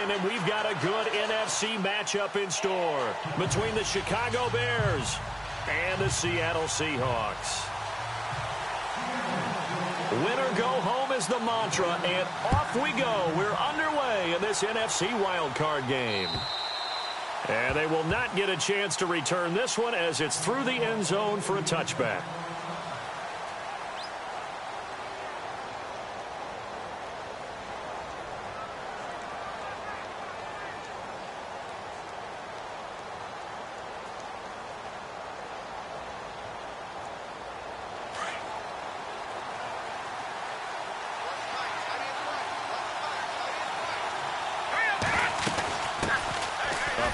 time, and we've got a good NFC matchup in store between the Chicago Bears and the Seattle Seahawks. Win or go home is the mantra, and off we go. We're underway in this NFC wildcard game. And they will not get a chance to return this one as it's through the end zone for a touchback.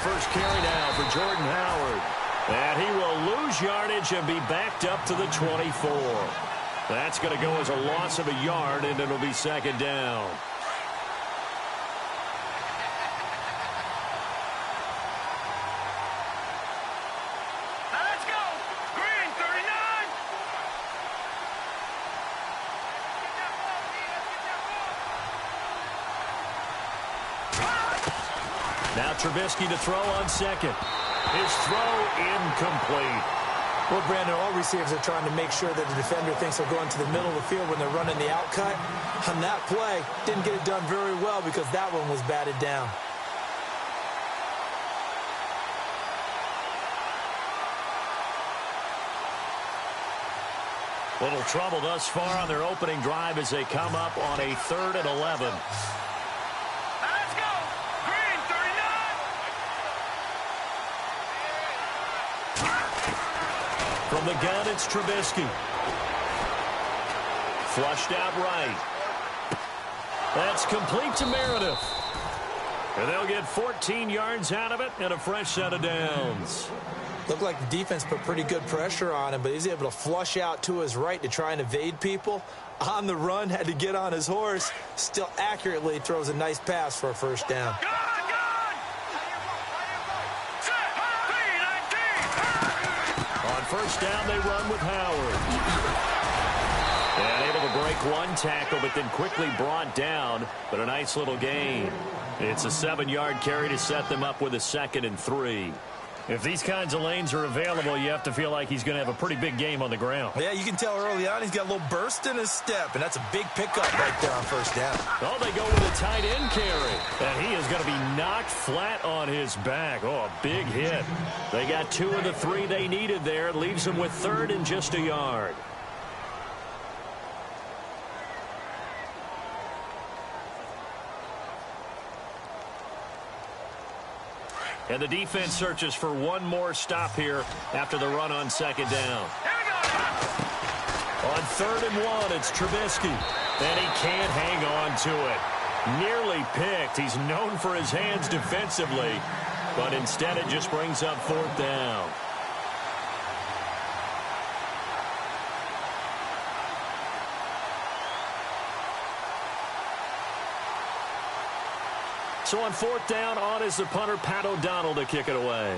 First carry now for Jordan Howard. And he will lose yardage and be backed up to the 24. That's going to go as a loss of a yard, and it'll be second down. Let's go! Green, 39! Now Trubisky to throw on second. His throw incomplete. Well, Brandon, all receivers are trying to make sure that the defender thinks they're going to the middle of the field when they're running the out cut. On that play, didn't get it done very well because that one was batted down. Little trouble thus far on their opening drive as they come up on a 3rd and 11. From the gun, it's Trubisky. Flushed out right. That's complete to Meredith. And they'll get 14 yards out of it and a fresh set of downs. Looked like the defense put pretty good pressure on him, but he's able to flush out to his right to try and evade people. On the run, had to get on his horse. Still accurately throws a nice pass for a first down. First down, they run with Howard. And able to break one tackle, but then quickly brought down. But a nice little gain. It's a 7-yard carry to set them up with a 2nd and 3. If these kinds of lanes are available, you have to feel like he's going to have a pretty big game on the ground. Yeah, you can tell early on he's got a little burst in his step, and that's a big pickup right there on first down. Oh, they go with a tight end carry. And he is going to be knocked flat on his back. Oh, a big hit. They got 2 of the 3 they needed there. It leaves them with 3rd and just a yard. And the defense searches for one more stop here after the run on second down. On 3rd and 1, it's Trubisky. And he can't hang on to it. Nearly picked. He's known for his hands defensively. But instead it just brings up 4th down. So on 4th down, on is the punter, Pat O'Donnell, to kick it away.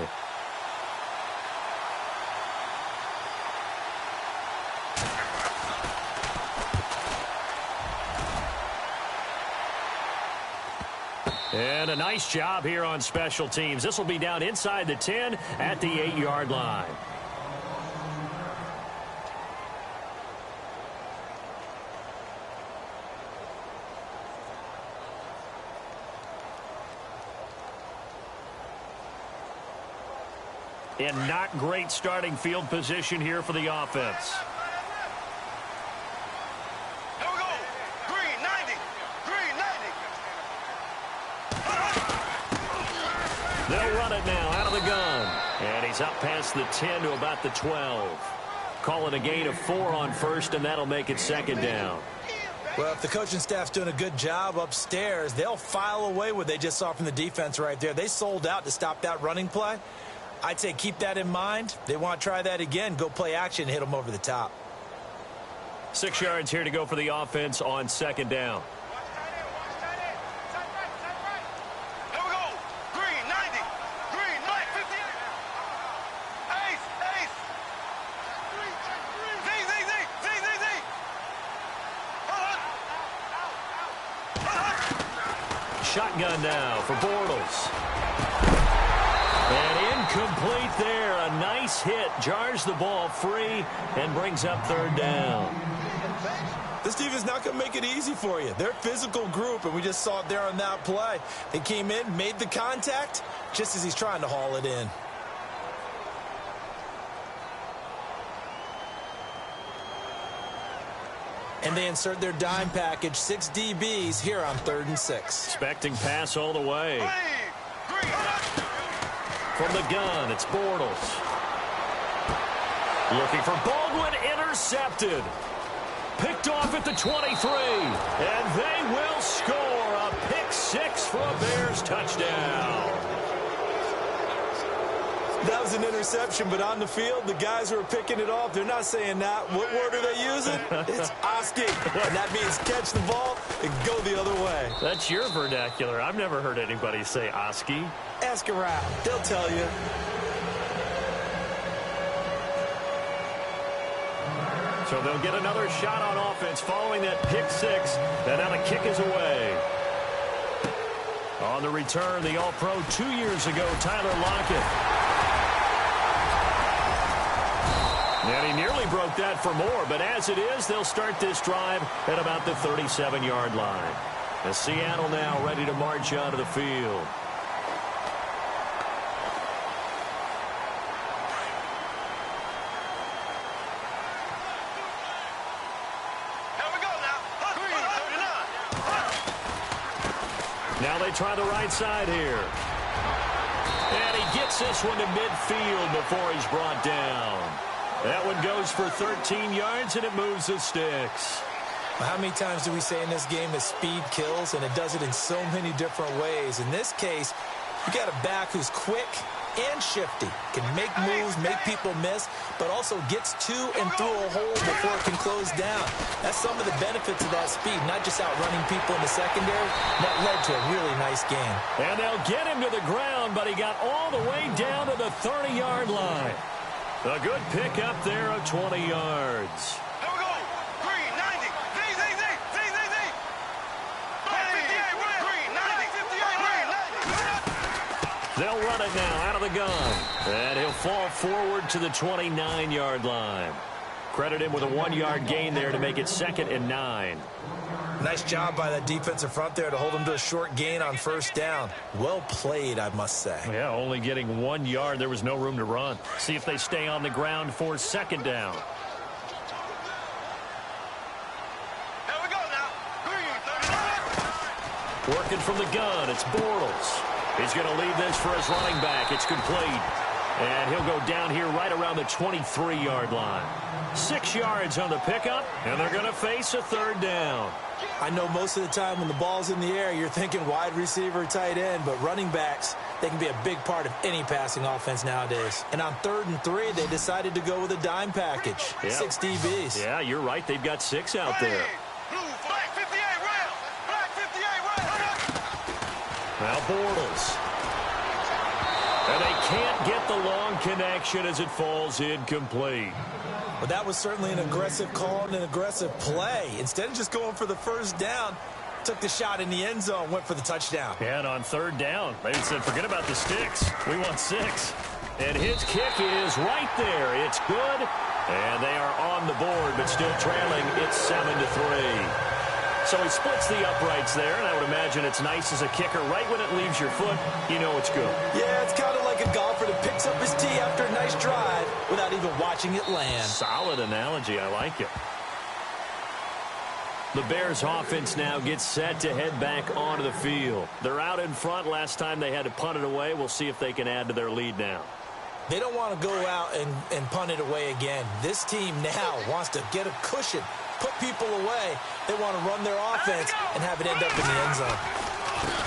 And a nice job here on special teams. This will be down inside the 10 at the 8-yard line. And not great starting field position here for the offense. Here we go. Green, 90. Green, 90. They'll run it now out of the gun. And he's up past the 10 to about the 12. Calling a gain of 4 on first, and that'll make it second down. Well, if the coaching staff's doing a good job upstairs, they'll file away what they just saw from the defense right there. They sold out to stop that running play. I'd say keep that in mind. They want to try that again. Go play action, hit them over the top. 6 yards here to go for the offense on second down. Here we go. Green, 90. Green, 58. Ace, ace. Z, Z, Z, Z, Z, Z. shotgun now for Bortles. And incomplete there. A nice hit. Jars the ball free and brings up third down. This defense is not going to make it easy for you. They're a physical group, and we just saw it there on that play. They came in, made the contact, just as he's trying to haul it in. And they insert their dime package, 6 DBs here on 3rd and 6. Expecting pass all the way. From the gun, it's Bortles. Looking for Baldwin, intercepted. Picked off at the 23. And they will score a pick 6 for a Bears touchdown. That was an interception, but on the field, the guys who are picking it off, they're not saying that. What word are they using? It's Oski. And that means catch the ball and go the other way. That's your vernacular. I've never heard anybody say Oski. Ask around. They'll tell you. So they'll get another shot on offense following that pick 6. And now the kick is away. On the return, the All-Pro 2 years ago, Tyler Lockett. And he nearly broke that for more, but as it is, they'll start this drive at about the 37-yard line. As Seattle now ready to march onto the field. Here we go now. Green, 39. Now they try the right side here. And he gets this one to midfield before he's brought down. That one goes for 13 yards, and it moves the sticks. Well, how many times do we say in this game that speed kills, and it does it in so many different ways? In this case, you got a back who's quick and shifty, can make moves, make people miss, but also gets to and through a hole before it can close down. That's some of the benefits of that speed, not just outrunning people in the secondary. That led to a really nice game. And they'll get him to the ground, but he got all the way down to the 30-yard line. A good pick up there of 20 yards. Here we go. Green, 90. Green, 90. Green, 90. They'll run it now out of the gun. And he'll fall forward to the 29-yard line. Credit him with a 1-yard gain there to make it 2nd and 9. Nice job by that defensive front there to hold him to a short gain on 1st down. Well played, I must say. Yeah, only getting 1 yard. There was no room to run. See if they stay on the ground for 2nd down. Here we go now. Green, 39. Working from the gun, it's Bortles. He's going to leave this for his running back. It's complete. And he'll go down here right around the 23-yard line. 6 yards on the pickup, and they're going to face a 3rd down. I know most of the time when the ball's in the air, you're thinking wide receiver, tight end, but running backs, they can be a big part of any passing offense nowadays. And on 3rd and 3, they decided to go with a dime package. Yeah. 6 DBs. Yeah, you're right. They've got 6 out there. Blue, black 58 round. Black 58 round. Now Bortles. And they can't get the long connection as it falls incomplete. Well, that was certainly an aggressive call and an aggressive play. Instead of just going for the 1st down, took the shot in the end zone, went for the touchdown. And on 3rd down, they said, forget about the sticks. We want 6. And his kick is right there. It's good. And they are on the board, but still trailing. It's 7-3. So he splits the uprights there, and I would imagine it's nice as a kicker. Right when it leaves your foot, you know it's good. Yeah, it's kind of like a golfer that picks up his tee after a nice drive without even watching it land. Solid analogy. I like it. The Bears offense now gets set to head back onto the field. They're out in front. Last time they had to punt it away. We'll see if they can add to their lead now. They don't want to go out and punt it away again. This team now wants to get a cushion, put people away. They want to run their offense and have it end up in the end zone.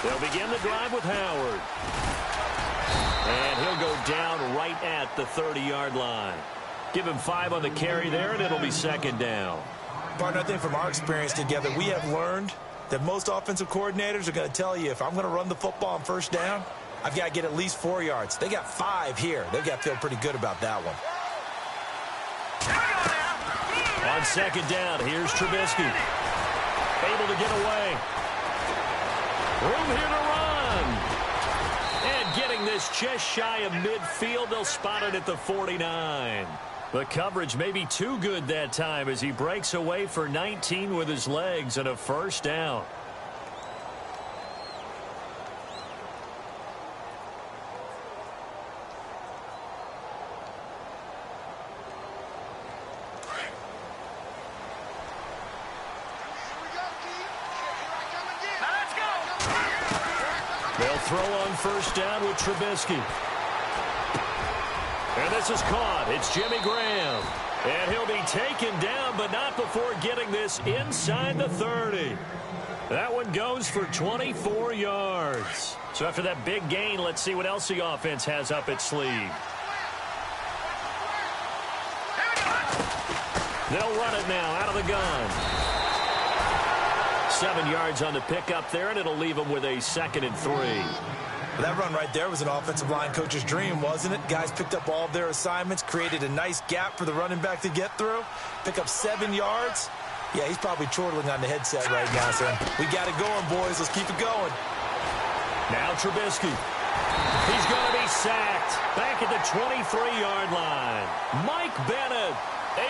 They'll begin the drive with Howard. And he'll go down right at the 30-yard line. Give him 5 on the carry there, and it'll be 2nd down. Partner, I think from our experience together, we have learned that most offensive coordinators are going to tell you, if I'm going to run the football on 1st down, I've got to get at least 4 yards. They got 5 here. They've got to feel pretty good about that one. On 2nd down, here's Trubisky. Able to get away. Room here to this just shy of midfield. They'll spot it at the 49. The coverage may be too good that time as he breaks away for 19 with his legs and a first down. They'll throw on first down with Trubisky. And this is caught. It's Jimmy Graham. And he'll be taken down, but not before getting this inside the 30. That one goes for 24 yards. So after that big gain, let's see what else the offense has up its sleeve. They'll run it now out of the gun. 7 yards on the pickup there, and it'll leave them with a 2nd and 3. That run right there was an offensive line coach's dream, wasn't it? Guys picked up all of their assignments, created a nice gap for the running back to get through, pick up 7 yards. Yeah, he's probably chortling on the headset right now, son. We got it going, boys. Let's keep it going. Now Trubisky. He's going to be sacked back at the 23-yard line. Mike Bennett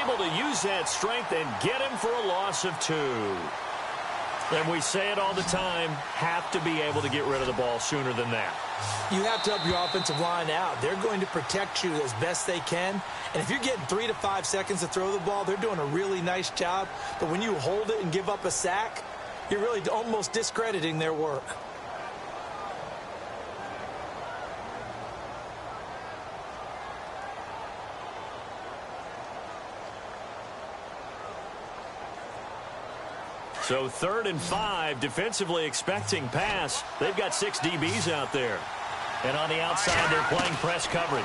able to use that strength and get him for a loss of 2. And we say it all the time, have to be able to get rid of the ball sooner than that. You have to help your offensive line out. They're going to protect you as best they can. And if you're getting 3 to 5 seconds to throw the ball, they're doing a really nice job. But when you hold it and give up a sack, you're really almost discrediting their work. So 3rd and 5, defensively expecting pass. They've got 6 DBs out there. And on the outside, they're playing press coverage.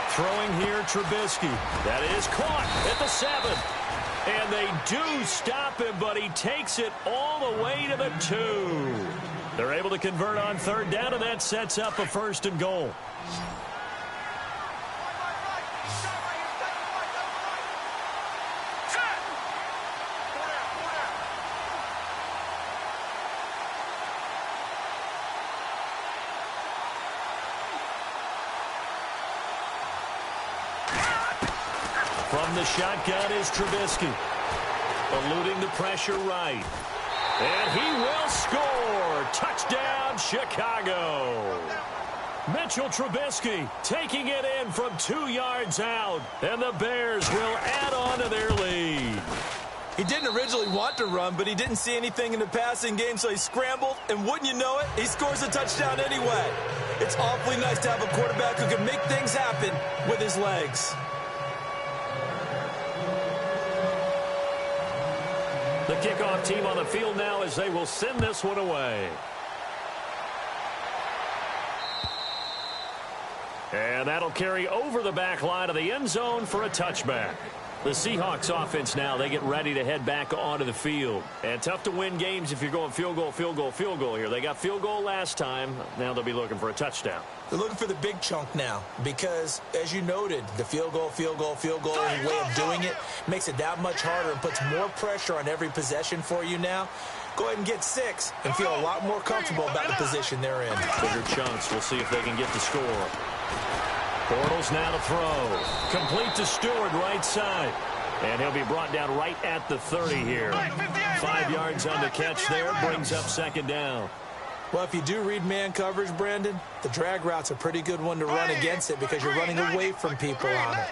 Throwing here, Trubisky. That is caught at the 7. And they do stop him, but he takes it all the way to the 2. They're able to convert on 3rd down, and that sets up a 1st and goal. From the shotgun is Trubisky, eluding the pressure right. And he will score. Touchdown, Chicago. Mitchell Trubisky taking it in from 2 yards out. And the Bears will add on to their lead. He didn't originally want to run, but he didn't see anything in the passing game, so he scrambled. And wouldn't you know it, he scores a touchdown anyway. It's awfully nice to have a quarterback who can make things happen with his legs. The kickoff team on the field now as they will send this one away. And that'll carry over the back line of the end zone for a touchback. The Seahawks offense now, they get ready to head back onto the field. And tough to win games if you're going field goal, field goal, field goal here. They got field goal last time. Now they'll be looking for a touchdown. They're looking for the big chunk now because, as you noted, the field goal way of doing it makes it that much harder and puts more pressure on every possession for you now. Go ahead and get 6 and feel a lot more comfortable about the position they're in. Bigger chunks. We'll see if they can get the score. Bortles now to throw. Complete to Stewart, right side. And he'll be brought down right at the 30 here. 5 yards on the catch there. Brings up 2nd down. Well, if you do read man coverage, Brandon, the drag route's a pretty good one to run against it because you're running away from people on it.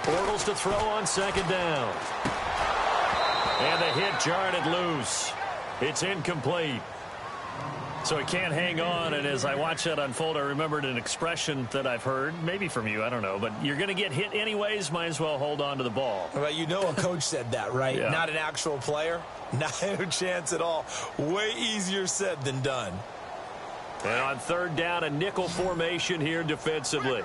Bortles to throw on 2nd down. And the hit jarred it loose. It's incomplete. So he can't hang on, and as I watch that unfold, I remembered an expression that I've heard, maybe from you, I don't know, but you're going to get hit anyways, might as well hold on to the ball. Well, you know a coach said that, right? Yeah. Not an actual player. Not a chance at all. Way easier said than done. And on 3rd down, a nickel formation here defensively.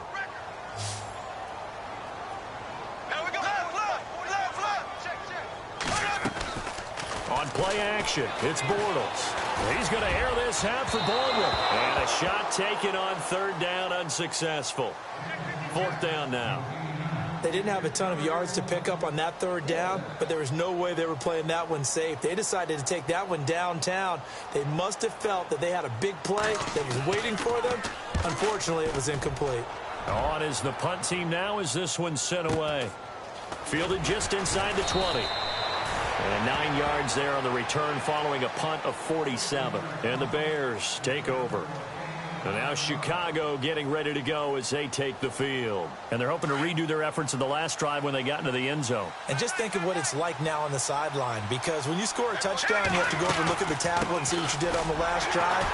On play action, it's Bortles. He's going to air this out for Baldwin. And a shot taken on 3rd down unsuccessful. 4th down now. They didn't have a ton of yards to pick up on that 3rd down, but there was no way they were playing that one safe. They decided to take that one downtown. They must have felt that they had a big play that was waiting for them. Unfortunately, it was incomplete. On is the punt team now as this one's sent away. Fielded just inside the 20. And 9 yards there on the return following a punt of 47. And the Bears take over. And now Chicago getting ready to go as they take the field. And they're hoping to redo their efforts in the last drive when they got into the end zone. And just think of what it's like now on the sideline, because when you score a touchdown, you have to go over and look at the tablet and see what you did on the last drive.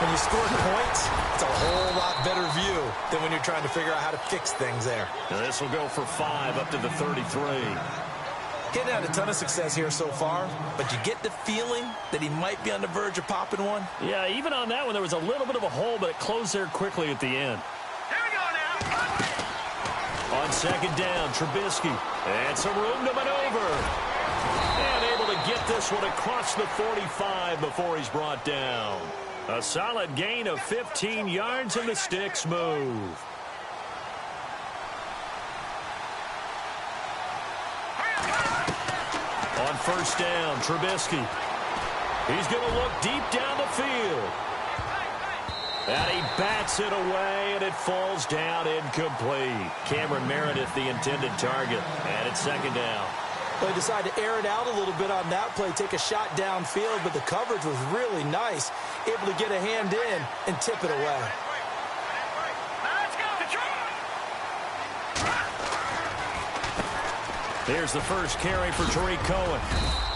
When you score points, it's a whole lot better view than when you're trying to figure out how to fix things there. And this will go for 5 up to the 33. Getting had a ton of success here so far, but you get the feeling that he might be on the verge of popping one. Yeah, even on that one, there was a little bit of a hole, but it closed there quickly at the end. Here we go now. On 2nd down, Trubisky. And some room to maneuver. And able to get this one across the 45 before he's brought down. A solid gain of 15 yards, and the sticks move. On 1st down, Trubisky. He's going to look deep down the field. And he bats it away, and it falls down incomplete. Cameron Meredith, the intended target. And it's 2nd down. Well, he decided to air it out a little bit on that play, take a shot downfield, but the coverage was really nice. Able to get a hand in and tip it away. Here's the first carry for Tariq Cohen.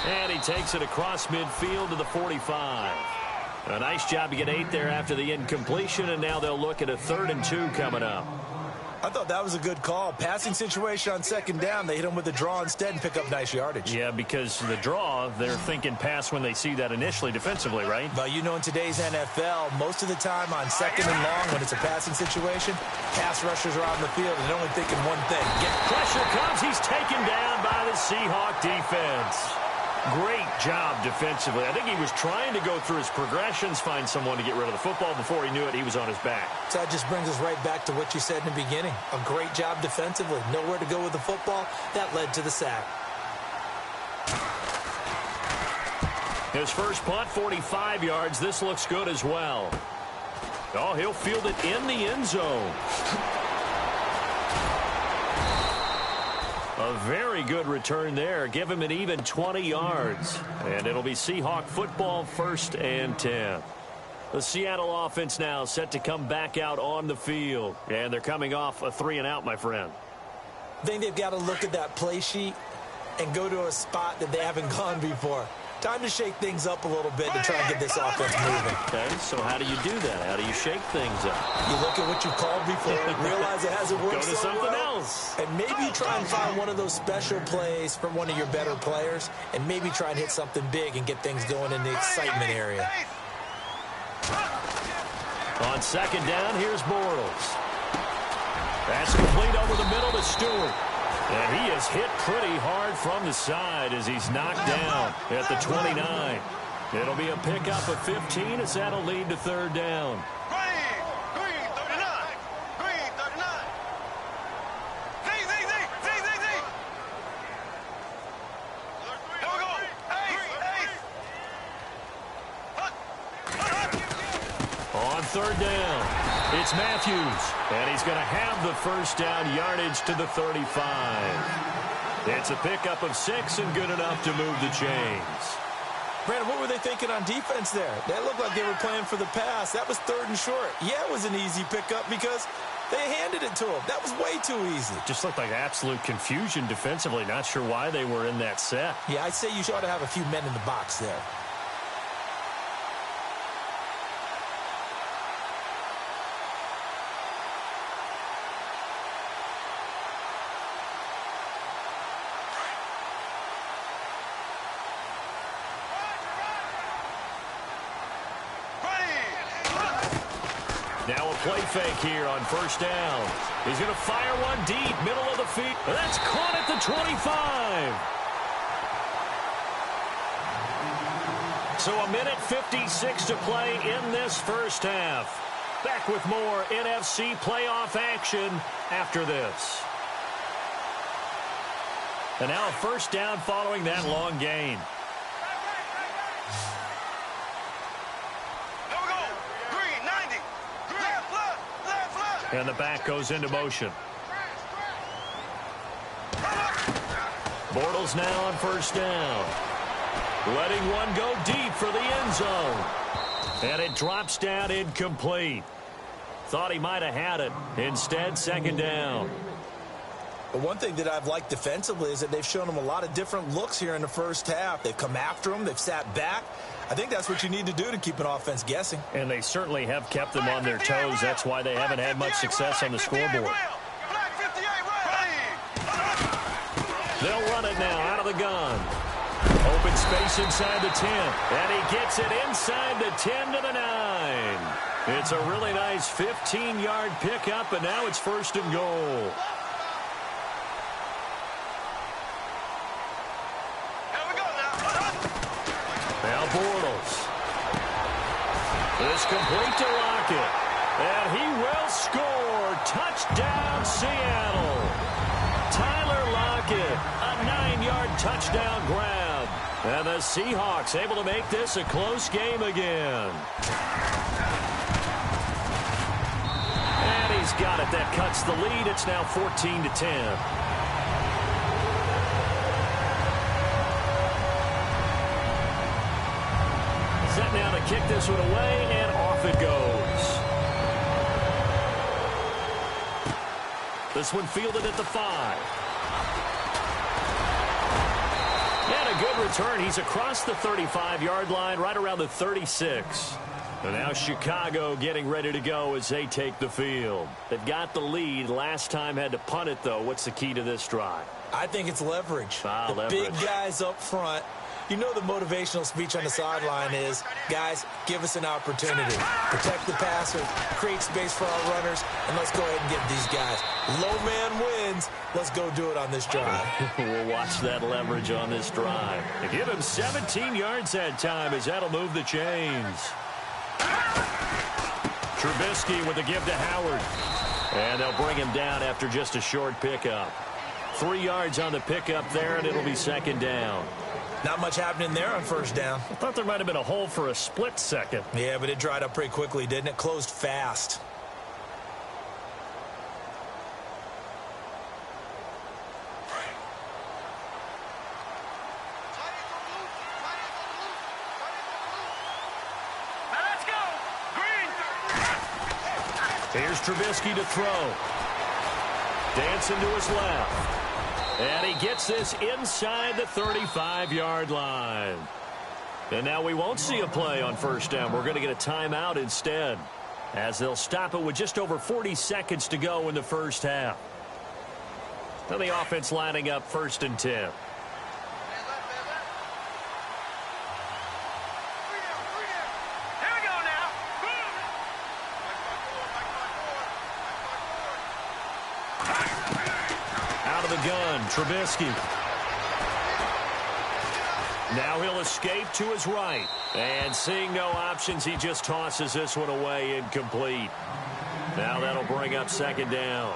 And he takes it across midfield to the 45. A nice job to get 8 there after the incompletion, and now they'll look at a 3rd and 2 coming up. I thought that was a good call. Passing situation on 2nd down. They hit him with the draw instead and pick up nice yardage. Yeah, because the draw, they're thinking pass when they see that initially defensively, right? But you know, in today's NFL, most of the time on 2nd and long, when it's a passing situation, pass rushers are on the field and they're only thinking one thing. Pressure comes. He's taken down by the Seahawk defense. Great job defensively. I think he was trying to go through his progressions, find someone to get rid of the football. Before he knew it, he was on his back. So that just brings us right back to what you said in the beginning. A great job defensively. Nowhere to go with the football. That led to the sack. His first punt, 45 yards. This looks good as well. Oh, he'll field it in the end zone. A very good return there. Give him an even 20 yards. And it'll be Seahawk football, 1st and 10. The Seattle offense now set to come back out on the field. And they're coming off a 3-and-out, my friend. I think they've got to look at that play sheet and go to a spot that they haven't gone before. Time to shake things up a little bit to try and get this offense moving. Okay, so how do you do that? How do you shake things up? You look at what you called before, realize it hasn't worked Go to so something well, else. and maybe you try and find one of those special plays from one of your better players, and maybe try and hit something big and get things going in the excitement area. On 2nd down, here's Bortles. That's complete over the middle to Stewart. And he is hit pretty hard from the side as he's knocked down at the 29. It'll be a pickup of 15 as that'll lead to 3rd down. Green 39. Green 39. Z. Here we go. On 3rd down, it's Matthews. And he's going to have the first down yardage to the 35. It's a pickup of 6 and good enough to move the chains. Brandon, what were they thinking on defense there? That looked like they were playing for the pass. That was 3rd and short. Yeah, it was an easy pickup because they handed it to him. That was way too easy. Just looked like absolute confusion defensively. Not sure why they were in that set. Yeah, I'd say you ought to have a few men in the box there. Now a play fake here on 1st down. He's going to fire one deep, middle of the field. That's caught at the 25. So a minute 56 to play in this first half. Back with more NFC playoff action after this. And now a first down following that long gain. Here we go. Green, 90. Left. And the back goes into motion. Bortles now on first down. Letting one go deep for the end zone. And it drops down incomplete. Thought he might have had it. Instead, second down. But one thing that I've liked defensively is that they've shown him a lot of different looks here in the first half. They've come after him. They've sat back. I think that's what you need to do to keep an offense guessing. And they certainly have kept them on their toes. That's why they haven't had much success on the scoreboard. They'll run it now out of the gun. Open space inside the 10. And he gets it inside the 10 to the 9. It's a really nice 15-yard pickup, and now it's first and goal. Now Bortles. It's complete to Lockett. And he will score. Touchdown, Seattle. Tyler Lockett, a 9-yard touchdown grab. And the Seahawks able to make this a close game again. And he's got it. That cuts the lead. It's now 14-10. Set now to kick this one away, and off it goes. This one fielded at the 5. And a good return. He's across the 35-yard line, right around the 36. And now Chicago getting ready to go as they take the field. They've got the lead. Last time had to punt it, though. What's the key to this drive? I think it's leverage. Leverage. Big guys up front. You know the motivational speech on the sideline is, guys, give us an opportunity. Protect the passer, create space for our runners, and let's go ahead and get these guys. Low man wins. Let's go do it on this drive. We'll watch that leverage on this drive. And give him 17 yards that time as that'll move the chains. Trubisky with the give to Howard. And they'll bring him down after just a short pickup. 3 yards on the pickup there, and it'll be second down. Not much happening there on first down. I thought there might have been a hole for a split second. Yeah, but it dried up pretty quickly, didn't it? Closed fast. Let's go. Green. Here's Trubisky to throw. Dancing to his left. And he gets this inside the 35-yard line. And now we won't see a play on first down. We're going to get a timeout instead, as they'll stop it with just over 40 seconds to go in the first half. Now the offense lining up first and 10. Here we go now. Out of the gun, Trubisky. Now he'll escape to his right. And seeing no options, he just tosses this one away, incomplete. Now that'll bring up second down.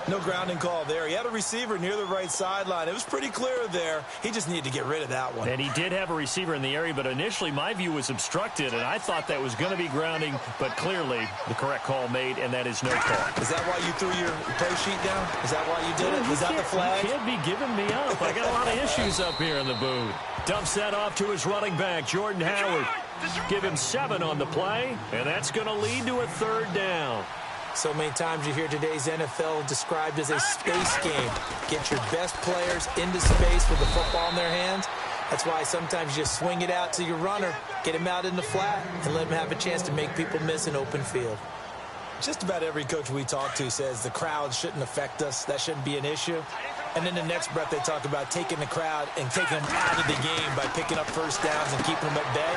No grounding call there. He had a receiver near the right sideline. It was pretty clear there. He just needed to get rid of that one. And he did have a receiver in the area, but initially my view was obstructed, and I thought that was going to be grounding, but clearly the correct call made, and that is no call. Is that why you threw your play sheet down? Is that why you did it? Was that the flag? You can't be giving me up. I got a lot of issues up here in the booth. Dumps that off to his running back, Jordan Howard. Give him 7 on the play, and that's going to lead to a third down. So many times you hear today's NFL described as a space game. Get your best players into space with the football in their hands. That's why sometimes you just swing it out to your runner, get him out in the flat, and let him have a chance to make people miss an open field. Just about every coach we talk to says the crowd shouldn't affect us. That shouldn't be an issue. And in the next breath, they talk about taking the crowd and taking them out of the game by picking up first downs and keeping them at bay.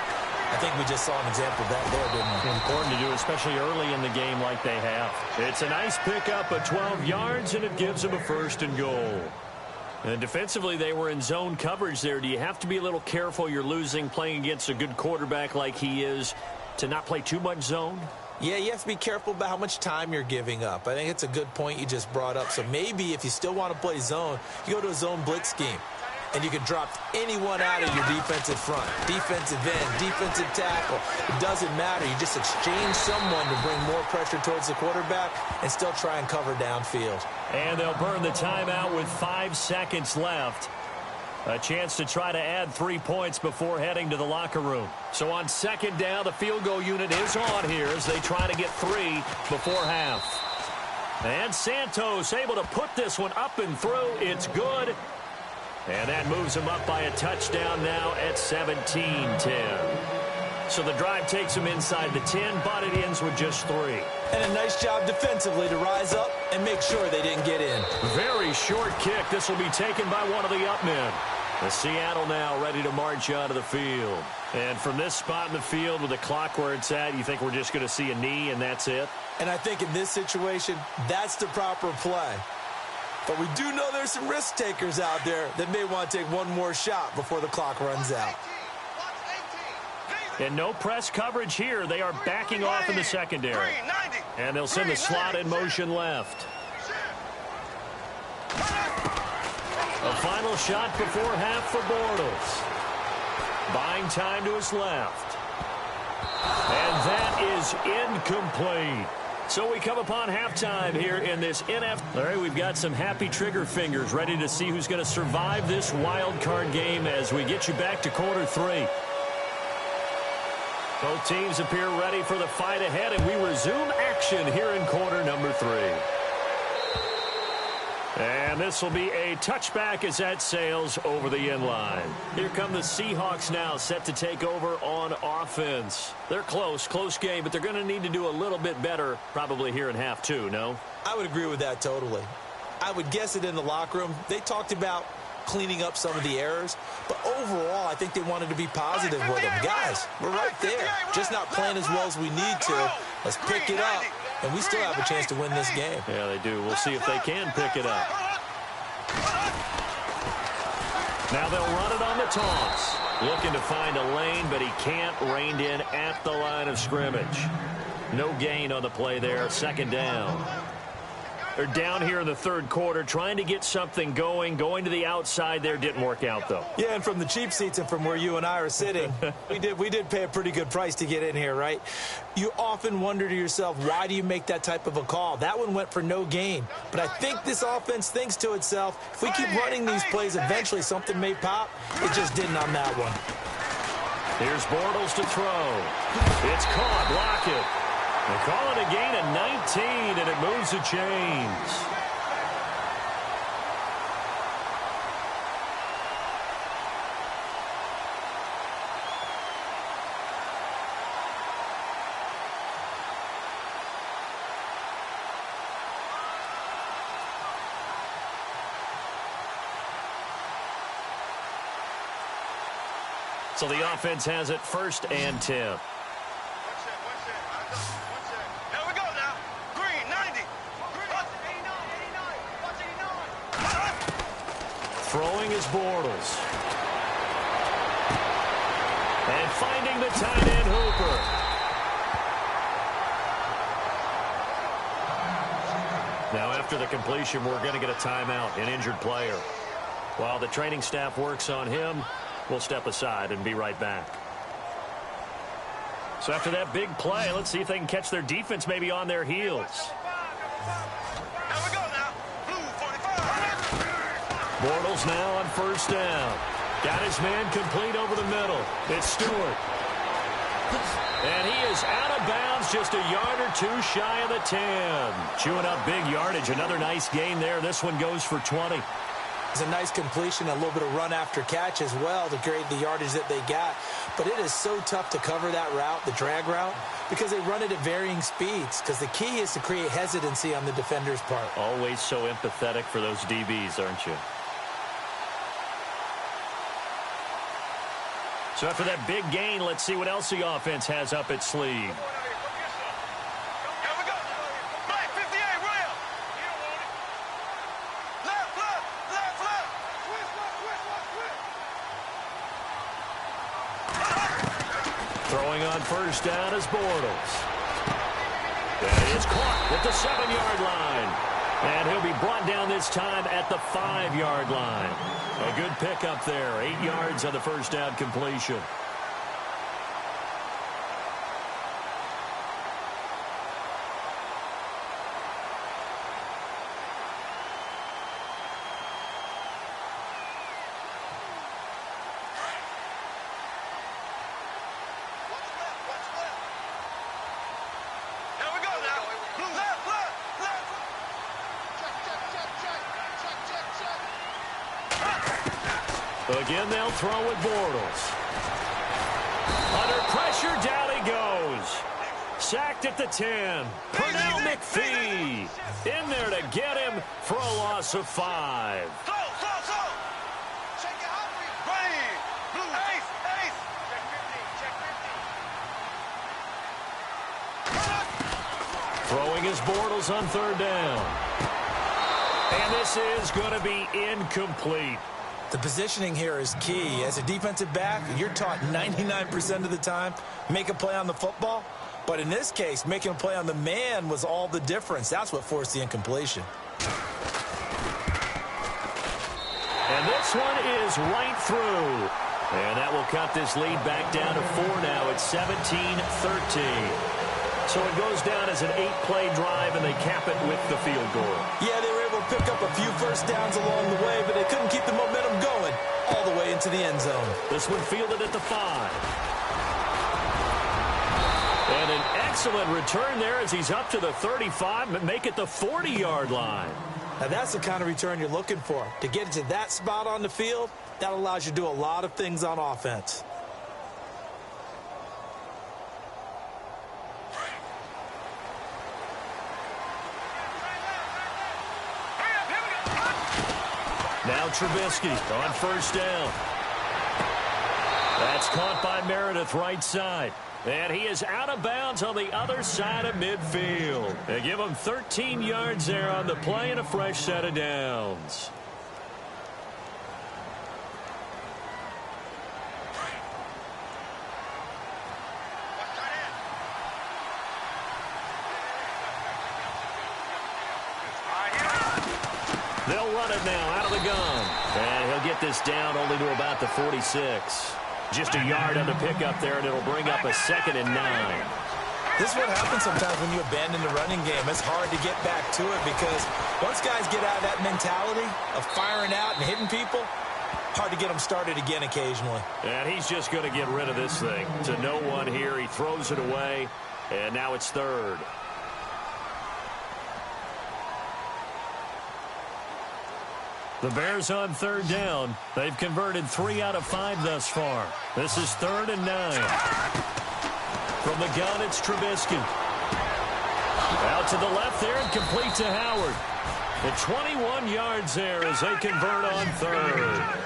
I think we just saw an example of that there, didn't we? Important to do, especially early in the game like they have. It's a nice pickup of 12 yards, and it gives them a first and goal. And defensively, they were in zone coverage there. Do you have to be a little careful? You're losing, playing against a good quarterback like he is, to not play too much zone? Yeah, you have to be careful about how much time you're giving up. I think it's a good point you just brought up. So maybe if you still want to play zone, you go to a zone blitz scheme. And you can drop anyone out of your defensive front. Defensive end, defensive tackle. It doesn't matter. You just exchange someone to bring more pressure towards the quarterback and still try and cover downfield. And they'll burn the timeout with 5 seconds left. A chance to try to add 3 points before heading to the locker room. So on second down, the field goal unit is on here as they try to get 3 before half. And Santos able to put this one up and through. It's good. And that moves him up by a touchdown now at 17-10. So the drive takes him inside the 10, but it ends with just 3. And a nice job defensively to rise up and make sure they didn't get in. Very short kick. This will be taken by one of the up men. The Seattle now ready to march onto the field. And from this spot in the field with the clock where it's at, you think we're just going to see a knee and that's it? And I think in this situation, that's the proper play. But we do know there's some risk takers out there that may want to take one more shot before the clock runs out. And no press coverage here. They are backing off in the secondary. And they'll send the slot in motion left. A final shot before half for Bortles. Buying time to his left. And that is incomplete. So we come upon halftime here in this NFL. Larry, we've got some happy trigger fingers ready to see who's going to survive this wild card game as we get you back to quarter 3. Both teams appear ready for the fight ahead, and we resume action here in quarter number 3. And this will be a touchback as that sails over the end line. Here come the Seahawks now set to take over on offense. They're close game, but they're going to need to do a little bit better probably here in half 2, no? I would agree with that totally. I would guess it in the locker room. They talked about cleaning up some of the errors, but overall I think they wanted to be positive with them. Guys, we're right there. Just not playing as well as we need to. Let's pick it up. And we still have a chance to win this game. Yeah, they do. We'll see if they can pick it up. Now they'll run it on the toss. Looking to find a lane, but he can't. Reined in at the line of scrimmage. No gain on the play there. Second down. They're down here in the third quarter, trying to get something going. Going to the outside there didn't work out, though. Yeah, and from the cheap seats and from where you and I are sitting, we did pay a pretty good price to get in here, right? You often wonder to yourself, why do you make that type of a call? That one went for no gain. But I think this offense thinks to itself, if we keep running these plays, eventually something may pop. It just didn't on that one. Here's Bortles to throw. It's caught. Block it. They call it a gain of 19, and it moves the chains. So the offense has it 1st and 10. Throwing is Bortles. And finding the tight end Hooper. Now after the completion, we're going to get a timeout, an injured player. While the training staff works on him, we'll step aside and be right back. So after that big play, let's see if they can catch their defense maybe on their heels. Bortles now on 1st down. Got his man complete over the middle. It's Stewart. And he is out of bounds, just a yard or 2 shy of the 10. Chewing up big yardage. Another nice gain there. This one goes for 20. It's a nice completion, a little bit of run after catch as well to create the yardage that they got. But it is so tough to cover that route, the drag route, because they run it at varying speeds. Because the key is to create hesitancy on the defender's part. Always so empathetic for those DBs, aren't you? So after that big gain, let's see what else the offense has up its sleeve. Throwing on 1st down is Bortles. And it's caught at the 7-yard line. And he'll be brought down this time at the 5-yard line. A good pickup there. 8 yards on the first down completion. Again, they'll throw with Bortles. Under pressure, down he goes. Sacked at the 10. Pernell McPhee in there to get him for a loss of 5. Throwing his Bortles on 3rd down. And this is going to be incomplete. The positioning here is key. As a defensive back, you're taught 99% of the time, make a play on the football. But in this case, making a play on the man was all the difference. That's what forced the incompletion. And this one is right through. And that will cut this lead back down to 4 now. It's 17-13. So it goes down as an 8-play drive, and they cap it with the field goal. Yeah, they were able to pick up a few first downs along the way, but they couldn't keep the momentum going all the way into the end zone. This one fielded at the 5. And an excellent return there as he's up to the 35, but make it the 40-yard line. Now, that's the kind of return you're looking for. To get to that spot on the field, that allows you to do a lot of things on offense. Now Trubisky on 1st down. That's caught by Meredith right side. And he is out of bounds on the other side of midfield. They give him 13 yards there on the play and a fresh set of downs. They'll run it now out of the gun. And he'll get this down only to about the 46. Just a yard on the pickup there, and it'll bring up a 2nd and 9. This is what happens sometimes when you abandon the running game. It's hard to get back to it because once guys get out of that mentality of firing out and hitting people, hard to get them started again occasionally. And he's just going to get rid of this thing. To no one here. He throws it away, and now it's 3rd. The Bears on 3rd down. They've converted 3 out of 5 thus far. This is 3rd and 9. From the gun, it's Trubisky. Out to the left there and complete to Howard. The 21 yards there as they convert on 3rd.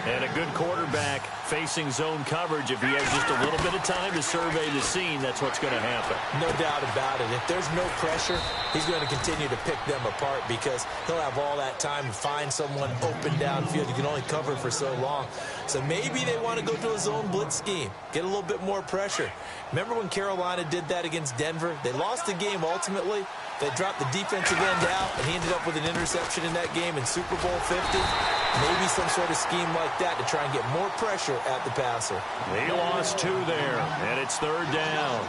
And a good quarterback facing zone coverage. If he has just a little bit of time to survey the scene, that's what's going to happen. No doubt about it. If there's no pressure, he's going to continue to pick them apart because he'll have all that time to find someone open downfield. You can only cover for so long. So maybe they want to go to a zone blitz scheme, get a little bit more pressure. Remember when Carolina did that against Denver? They lost the game ultimately. They dropped the defensive end out, and he ended up with an interception in that game in Super Bowl 50. Maybe some sort of scheme like that to try and get more pressure at the passer. They lost 2 there, and it's 3rd down.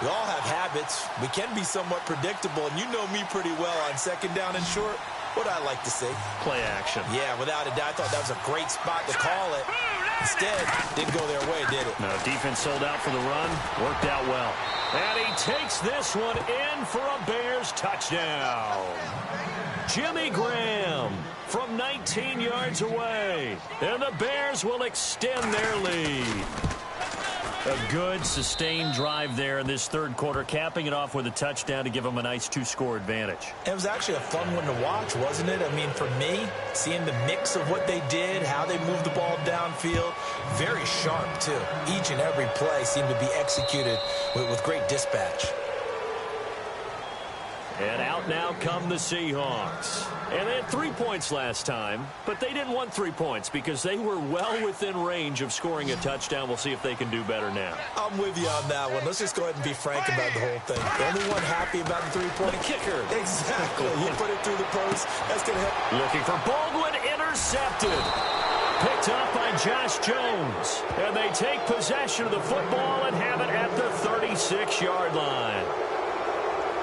We all have habits. We can be somewhat predictable, and you know me pretty well on 2nd down and short. What I like to see. Play action. Yeah, without a doubt, I thought that was a great spot to call it. Instead, didn't go their way, did it? No, defense sold out for the run. Worked out well. And he takes this one in for a Bears touchdown. Jimmy Graham from 19 yards away. And the Bears will extend their lead. A good, sustained drive there in this 3rd quarter, capping it off with a touchdown to give them a nice 2-score advantage. It was actually a fun one to watch, wasn't it? I mean, for me, seeing the mix of what they did, how they moved the ball downfield, very sharp, too. Each and every play seemed to be executed with great dispatch. And out now come the Seahawks. And they had 3 points last time, but they didn't want 3 points because they were well within range of scoring a touchdown. We'll see if they can do better now. I'm with you on that one. Let's just go ahead and be frank about the whole thing. The only one happy about the 3-point. The kicker. Exactly. You put it through the post. That's going to help. Looking for Baldwin, intercepted. Picked up by Josh Jones. And they take possession of the football and have it at the 36-yard line.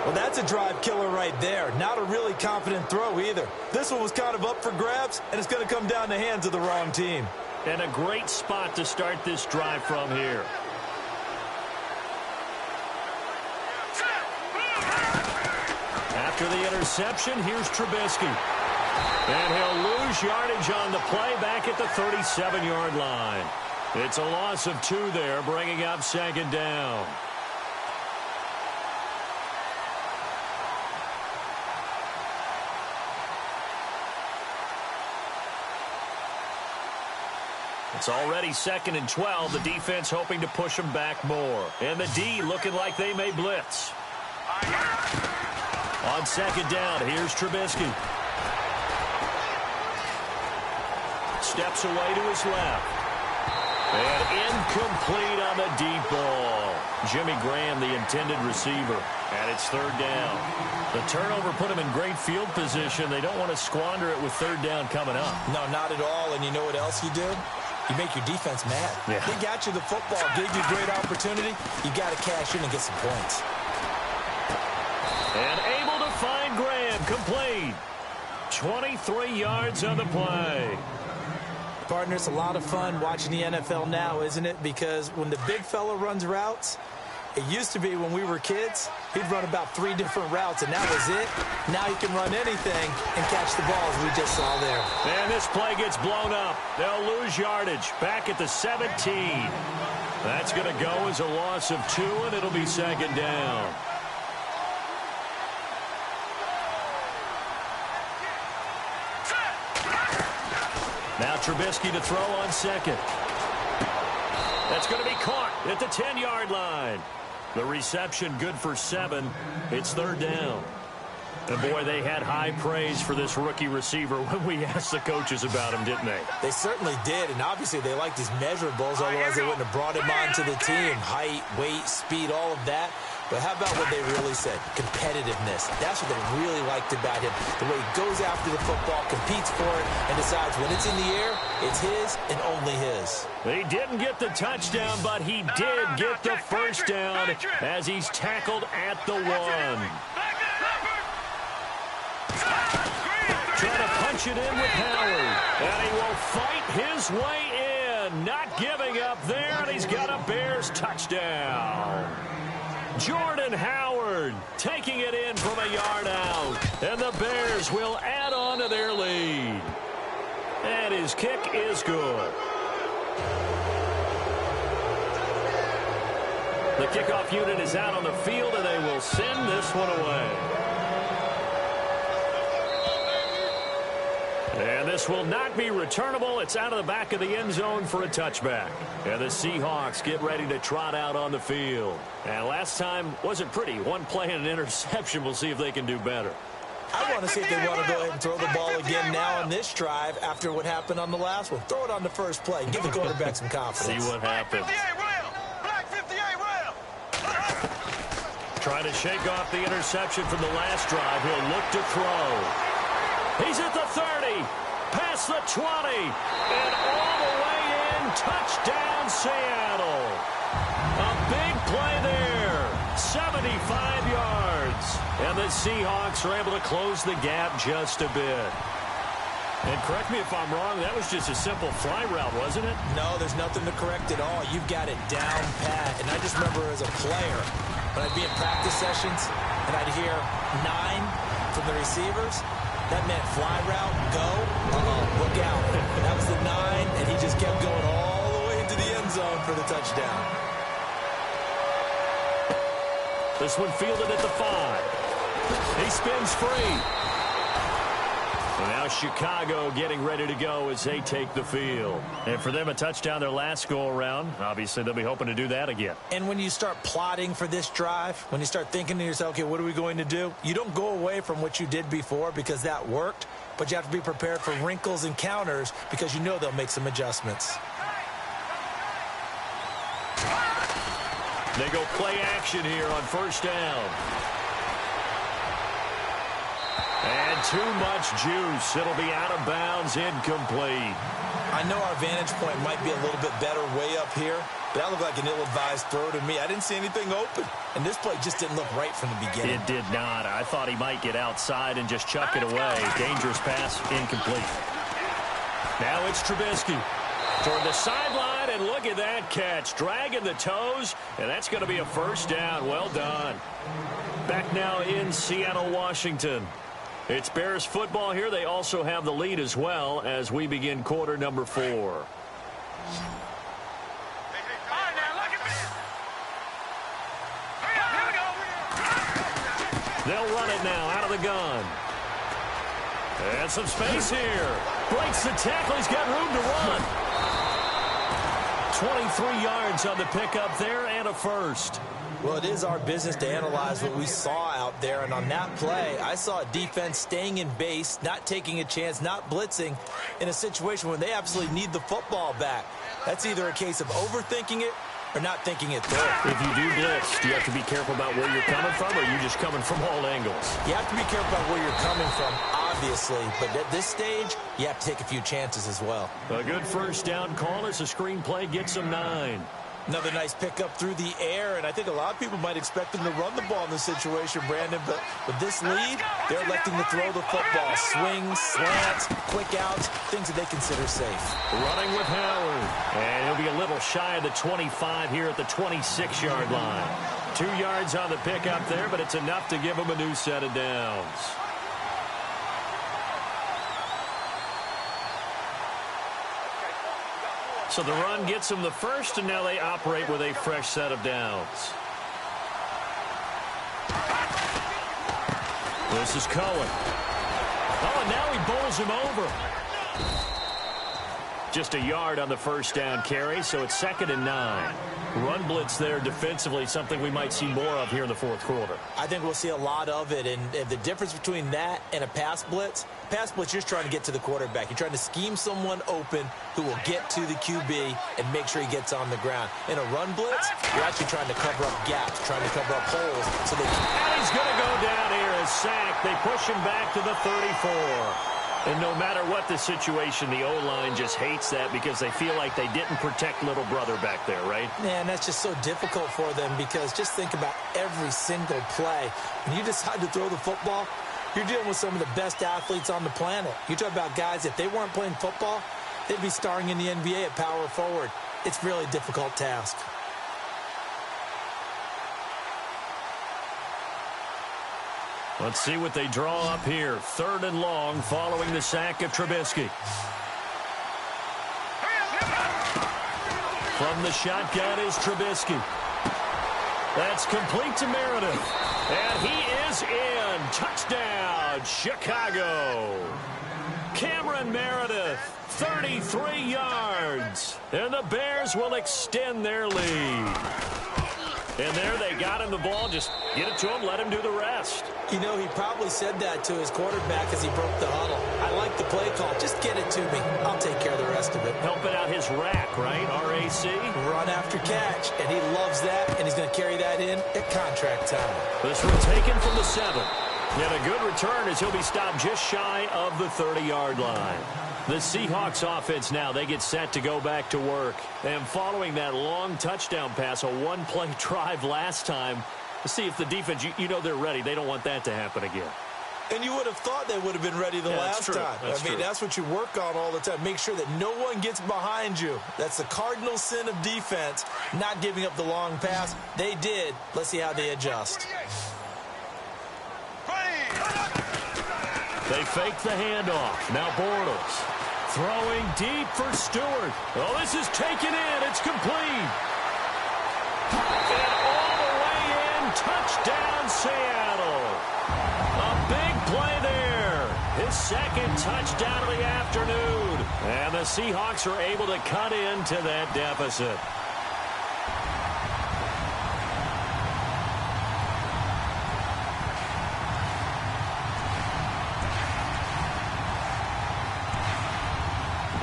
Well, that's a drive killer right there. Not a really confident throw either. This one was kind of up for grabs, and it's going to come down the hands of the wrong team. And a great spot to start this drive from here. After the interception, here's Trubisky. And he'll lose yardage on the play back at the 37-yard line. It's a loss of 2 there, bringing up 2nd down. It's already 2nd and 12. The defense hoping to push them back more. And the D looking like they may blitz. On 2nd down, here's Trubisky. Steps away to his left. And incomplete on the deep ball. Jimmy Graham, the intended receiver. And it's 3rd down. The turnover put him in great field position. They don't want to squander it with 3rd down coming up. No, not at all. And you know what else you do? You make your defense mad. Yeah. They got you the football, gave you a great opportunity. You got to cash in and get some points. And able to find Graham, complete. 23 yards on the play. Partner, it's a lot of fun watching the NFL now, isn't it? Because when the big fella runs routes, it used to be when we were kids, he'd run about 3 different routes, and that was it. Now he can run anything and catch the balls we just saw there. And this play gets blown up. They'll lose yardage back at the 17. That's going to go as a loss of 2, and it'll be 2nd down. Now Trubisky to throw on 2nd. That's going to be caught at the 10-yard line. The reception good for 7. It's 3rd down. And boy, they had high praise for this rookie receiver when we asked the coaches about him, didn't they? They certainly did, and obviously they liked his measurables, otherwise they wouldn't have brought him onto the team. Height, weight, speed, all of that. But how about what they really said? Competitiveness. That's what they really liked about him. The way he goes after the football, competes for it, and decides when it's in the air, it's his and only his. He didn't get the touchdown, but he did get the first down as he's tackled at the 1. Trying to punch it in with Howard. And he will fight his way in. Not giving up there, and he's got a Bears touchdown. Jordan Howard taking it in from a yard out. And the Bears will add on to their lead. And his kick is good. The kickoff unit is out on the field, and they will send this one away. And this will not be returnable. It's out of the back of the end zone for a touchback. And the Seahawks get ready to trot out on the field. And last time wasn't pretty. 1 play and an interception. We'll see if they can do better. I want to see if they want to go ahead and throw the ball again now on this drive after what happened on the last one. Throw it on the first play. Give the quarterback some confidence. See what happens. Trying to shake off the interception from the last drive. He'll look to throw. He's at the 30, past the 20, and all the way in. Touchdown, Seattle. A big play there, 75 yards. And the Seahawks are able to close the gap just a bit. And correct me if I'm wrong, that was just a simple fly route, wasn't it? No, there's nothing to correct at all. You've got it down pat. And I just remember as a player, when I'd be in practice sessions, and I'd hear 9 from the receivers, that meant fly route, go, look out. That was the 9, and he just kept going all the way into the end zone for the touchdown. This one fielded at the 5. He spins free. And now Chicago getting ready to go as they take the field. And for them, a touchdown their last go-around. Obviously, they'll be hoping to do that again. And when you start plotting for this drive, when you start thinking to yourself, okay, what are we going to do? You don't go away from what you did before because that worked, but you have to be prepared for wrinkles and counters because you know they'll make some adjustments. They go play action here on first down. And too much juice. It'll be out of bounds, incomplete. I know our vantage point might be a little bit better way up here, but that looked like an ill-advised throw to me. I didn't see anything open, and this play just didn't look right from the beginning. It did not. I thought he might get outside and just chuck it away. Dangerous pass, incomplete. Now it's Trubisky toward the sideline, and look at that catch. Dragging the toes, and that's going to be a first down. Well done. Back now in Seattle, Washington. It's Bears football here. They also have the lead as well as we begin quarter number 4. They'll run it now out of the gun. And some space here. Breaks the tackle. He's got room to run. 23 yards on the pickup there and a first. Well, it is our business to analyze what we saw out there, and on that play, I saw a defense staying in base, not taking a chance, not blitzing in a situation when they absolutely need the football back. That's either a case of overthinking it or not thinking it through. If you do blitz, do you have to be careful about where you're coming from, or are you just coming from all angles? You have to be careful about where you're coming from, obviously, but at this stage, you have to take a few chances as well. A good first down call as the screenplay gets them 9. Another nice pickup through the air, and I think a lot of people might expect them to run the ball in this situation, Brandon, but with this lead, they're electing to throw the football. Swings, slants, quick outs, things that they consider safe. Running with Howard, and he'll be a little shy of the 25 here at the 26-yard line. 2 yards on the pickup there, but it's enough to give him a new set of downs. So the run gets them the first, and now they operate with a fresh set of downs. This is Cohen. Oh, and now he bowls him over. Just a yard on the first down carry, so it's 2nd and 9. Run blitz there defensively, something we might see more of here in the fourth quarter. I think we'll see a lot of it, and the difference between that and a pass blitz, you're just trying to get to the quarterback. You're trying to scheme someone open who will get to the QB and make sure he gets on the ground. In a run blitz, you're actually trying to cover up gaps, trying to cover up holes. And he's going to go down here as sacked. They push him back to the 34. And no matter what the situation, the O-line just hates that because they feel like they didn't protect little brother back there, right? Man, that's just so difficult for them because just think about every single play. When you decide to throw the football, you're dealing with some of the best athletes on the planet. You talk about guys, if they weren't playing football, they'd be starring in the NBA at power forward. It's really a difficult task. Let's see what they draw up here. 3rd and long following the sack of Trubisky. From the shotgun is Trubisky. That's complete to Meredith. And he is in. Touchdown, Chicago. Cameron Meredith, 33 yards. And the Bears will extend their lead. And there they got him the ball. Just get it to him, let him do the rest. You know, he probably said that to his quarterback as he broke the huddle. I like the play call. Just get it to me. I'll take care of the rest of it. Helping out his rack, right? RAC. Run after catch. And he loves that, and he's going to carry that in at contract time. This one taken from the 7. And a good return as he'll be stopped just shy of the 30-yard line. The Seahawks offense now, they get set to go back to work. And following that long touchdown pass, a one-play drive last time, to see if the defense, you know they're ready. They don't want that to happen again. And you would have thought they would have been ready the last time. I mean, that's what you work on all the time. Make sure that no one gets behind you. That's the cardinal sin of defense, not giving up the long pass. They did. Let's see how they adjust. They fake the handoff. Now Bortles throwing deep for Stewart. Oh, this is taken in. It's complete. And all the way in. Touchdown, Seattle. A big play there. his second touchdown of the afternoon. And the Seahawks are able to cut into that deficit.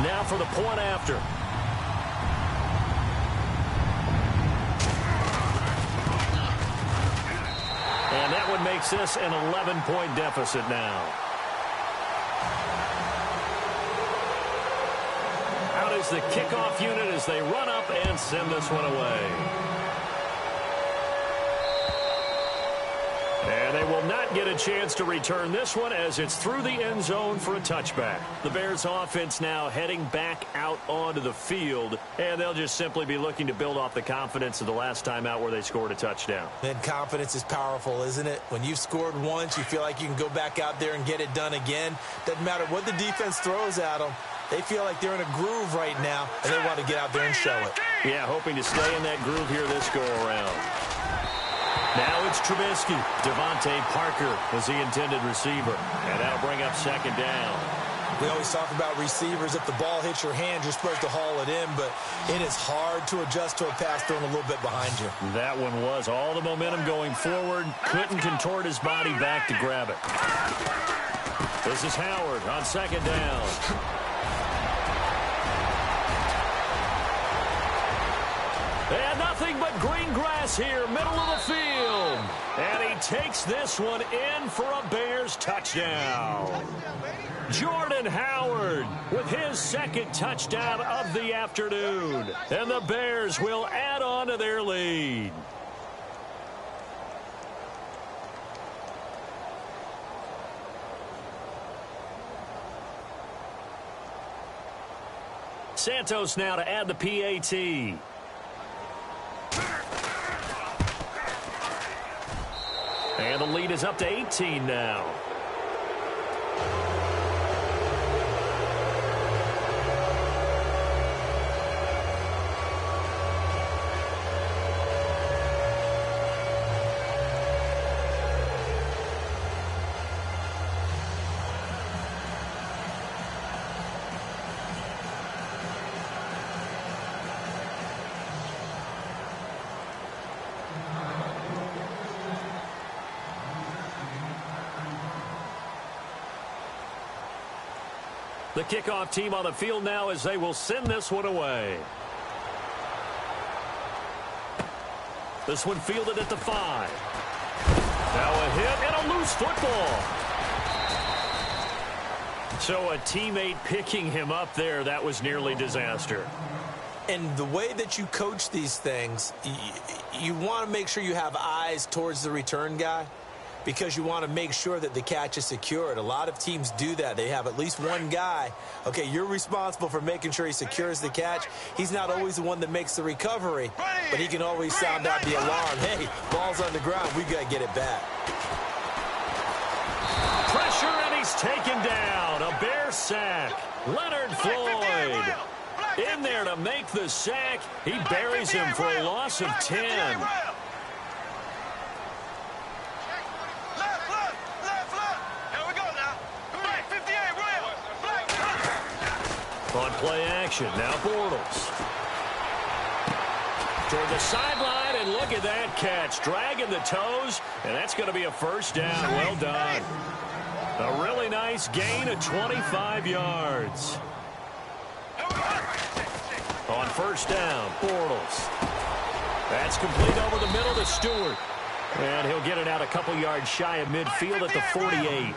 Now for the point after. And that one makes this an 11-point deficit now. Out is the kickoff unit as they run up and send this one away. And they will not get a chance to return this one as it's through the end zone for a touchback. The Bears offense now heading back out onto the field, and they'll just simply be looking to build off the confidence of the last time out where they scored a touchdown. And confidence is powerful, isn't it? When you've scored once, you feel like you can go back out there and get it done again. Doesn't matter what the defense throws at them. They feel like they're in a groove right now, and they want to get out there and show it. Yeah, hoping to stay in that groove here this go-around. Now it's Trubisky. Devontae Parker was the intended receiver. And that'll bring up second down. We always talk about receivers. If the ball hits your hand, you're supposed to haul it in, but it is hard to adjust to a pass thrown a little bit behind you. That one was all the momentum going forward. Couldn't contort his body back to grab it. This is Howard on second down. And nothing but green grass here, middle of the field. And he takes this one in for a Bears touchdown. Jordan Howard with his second touchdown of the afternoon. And the Bears will add on to their lead. Santos now to add the PAT. And the lead is up to 18 now. The kickoff team on the field now as they will send this one away. This one fielded at the 5. Now a hit and a loose football. So a teammate picking him up there, that was nearly disaster. And the way that you coach these things, you want to make sure you have eyes towards the return guy, because you want to make sure that the catch is secured. A lot of teams do that. They have at least one guy. Okay, you're responsible for making sure he secures the catch. He's not always the one that makes the recovery, but he can always sound out the alarm. Hey, ball's on the ground. We got to get it back. Pressure, and he's taken down. A Bear sack. Leonard Floyd in there to make the sack. He buries him for a loss of 10. On play action, now Bortles. Toward the sideline, and look at that catch. Dragging the toes, and that's going to be a first down. Well done. A really nice gain of 25 yards. On first down, Bortles. That's complete over the middle to Stewart. And he'll get it out a couple yards shy of midfield at the 48.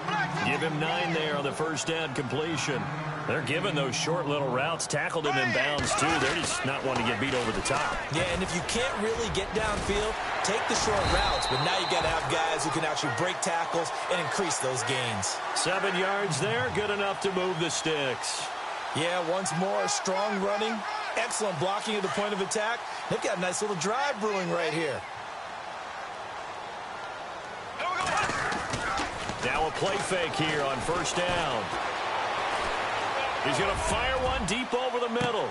Give him 9 there on the first down completion. They're giving those short little routes, tackled him in bounds too. They're just not wanting to get beat over the top. Yeah, and if you can't really get downfield, take the short routes. But now you got to have guys who can actually break tackles and increase those gains. 7 yards there, good enough to move the sticks. Yeah, once more, strong running, excellent blocking at the point of attack. They've got a nice little drive brewing right here. Now a play fake here on first down. He's going to fire one deep over the middle.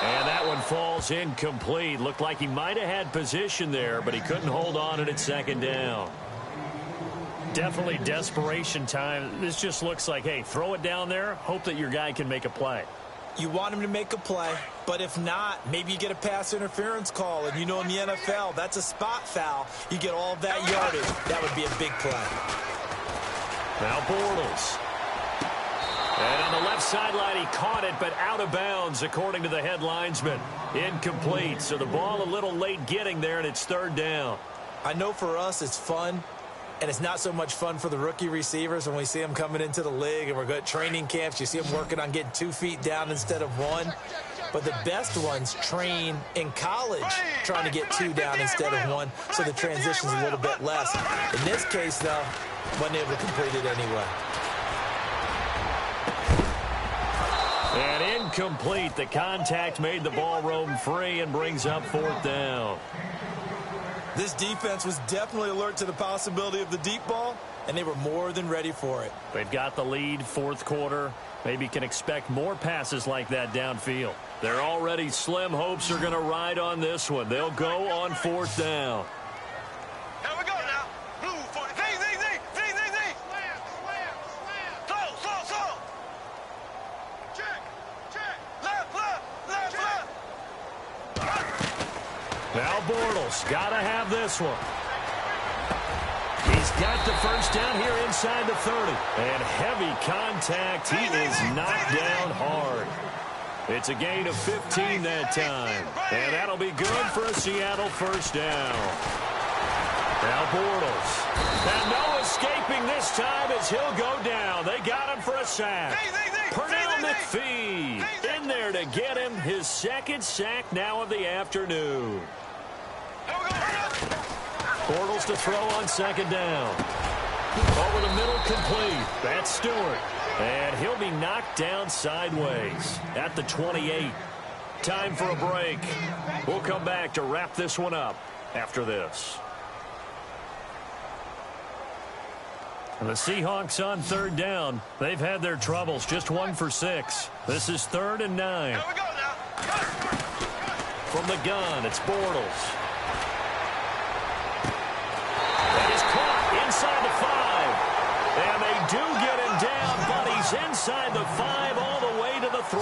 And that one falls incomplete. Looked like he might have had position there, but he couldn't hold on to it at second down. Definitely desperation time. This just looks like, hey, throw it down there, hope that your guy can make a play. You want him to make a play, but if not, maybe you get a pass interference call, and you know in the NFL, that's a spot foul. You get all that yardage. That would be a big play. Now Bortles. And on the left sideline, he caught it, but out of bounds, according to the head linesman. Incomplete, so the ball a little late getting there, and it's third down. I know for us it's fun, and it's not so much fun for the rookie receivers when we see them coming into the league and we're good at training camps. You see them working on getting 2 feet down instead of 1. But the best ones train in college trying to get 2 down instead of 1, so the transition's a little bit less. In this case, though, wasn't able to complete it anyway. And incomplete. The contact made the ball roam free and brings up fourth down. This defense was definitely alert to the possibility of the deep ball, and they were more than ready for it. They've got the lead, fourth quarter. Maybe can expect more passes like that downfield. Their already slim hopes are going to ride on this one. They'll go on fourth down. Here we go now. Blue 40. Z. Slow. Check. Left. Now Bortles got to have this one. He's got the first down here inside the 30. And heavy contact. He is knocked down hard. It's a gain of 15 that time. And that'll be good for a Seattle first down. Now Bortles. And no escaping this time as he'll go down. They got him for a sack. Pernell McPhee in there to get him his second sack now of the afternoon. Bortles to throw on second down. Over the middle, complete. That's Stewart. And he'll be knocked down sideways at the 28. Time for a break. We'll come back to wrap this one up after this. And the Seahawks on third down. They've had their troubles. Just 1 for 6. This is 3rd and 9. Here we go now. From the gun, it's Bortles. That is caught inside the 5. And they do get him down, but he's inside the 5 all the way to the 3.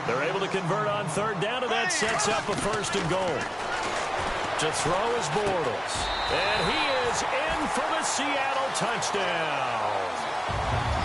They're able to convert on third down, and that sets up a 1st and goal. To throw is Bortles. And he is in for the Seattle touchdown.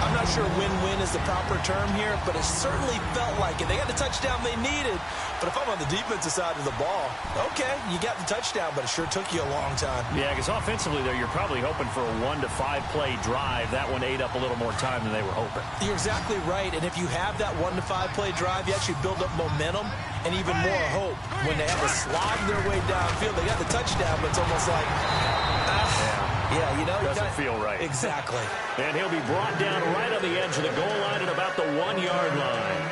I'm not sure win-win is the proper term here, but it certainly felt like it. They got the touchdown they needed, but if I'm on the defensive side of the ball, okay, you got the touchdown, but it sure took you a long time. Yeah, because offensively there, you're probably hoping for a 1 to 5 play drive. That one ate up a little more time than they were hoping. You're exactly right, and if you have that 1 to 5 play drive, you actually build up momentum and even more hope. When they have to slog their way downfield, they got the touchdown, but it's almost like, yeah, you know, doesn't feel right. Exactly. And he'll be brought down right on the edge of the goal line at about the 1-yard line.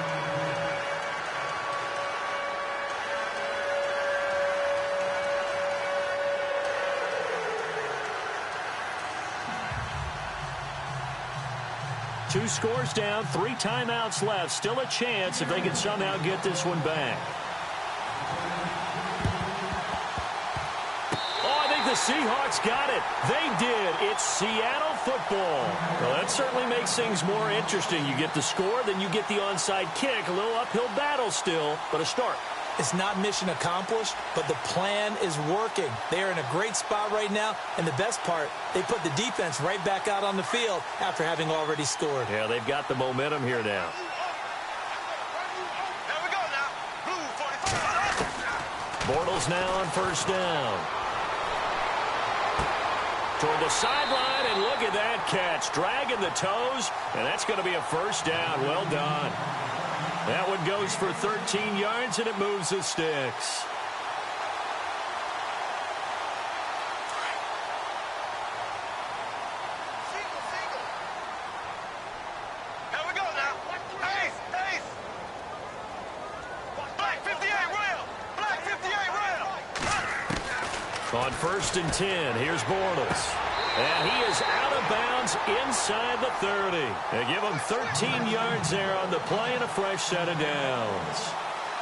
Two scores down, 3 timeouts left. Still a chance if they can somehow get this one back. The Seahawks got it. They did. It's Seattle football. Well, that certainly makes things more interesting. You get the score, then you get the onside kick. A little uphill battle still, but a start. It's not mission accomplished, but the plan is working. They are in a great spot right now, and the best part, they put the defense right back out on the field after having already scored. Yeah, they've got the momentum here now. Here we go now. Blue 45. Bortles now on first down. Toward the sideline, and look at that catch. Dragging the toes, and that's going to be a first down. Well done. That one goes for 13 yards, and it moves the sticks. Here we go now. Ace. Black 58 rail. Black 58 rail. On 1st and 10, here's Bortles. And he is out of bounds inside the 30. They give him 13 yards there on the play and a fresh set of downs.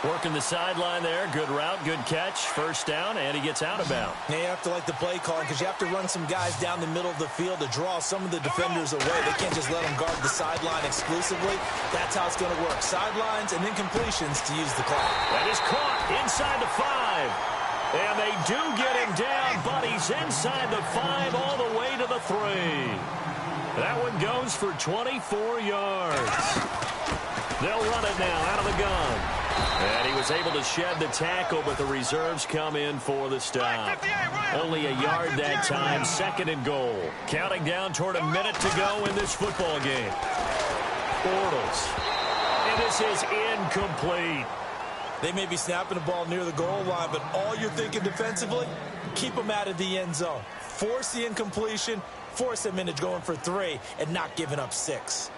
Working the sideline there. Good route, good catch. First down, and he gets out of bounds. Now you have to like the play calling because you have to run some guys down the middle of the field to draw some of the defenders away. They can't just let them guard the sideline exclusively. That's how it's going to work. Sidelines and then completions to use the clock. That is caught inside the 5. And they do get him down, but he's inside the 5 all the way to the 3. That one goes for 24 yards. They'll run it now out of the gun. And he was able to shed the tackle, but the reserves come in for the stop. Only a yard that time, 2nd and goal. Counting down toward a minute to go in this football game. Bortles. And this is incomplete. They may be snapping the ball near the goal line, but all you're thinking defensively, keep them out of the end zone. Force the incompletion, force them into going for 3, and not giving up 6.